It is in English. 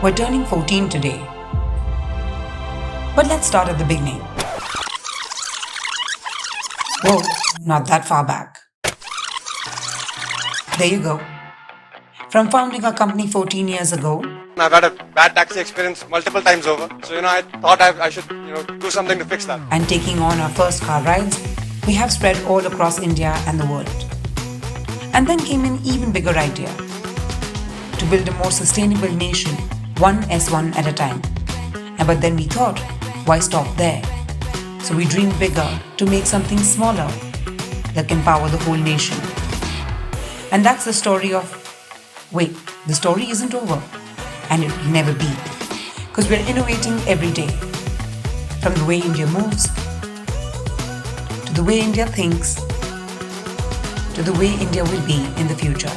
We're turning 14 today. But let's start at the beginning. Whoa, not that far back. There you go. From founding our company 14 years ago, I've had a bad taxi experience multiple times over. So, I thought I should, do something to fix that. and taking on our first car rides, we have spread all across India and the world. And then came an even bigger idea to build a more sustainable nation, one S1 at a time. But then we thought, why stop there? So we dreamed bigger to make something smaller that can power the whole nation. And that's the story of, wait, the story isn't over. And it will never be. Because we're innovating every day. From the way India moves, to the way India thinks, to the way India will be in the future.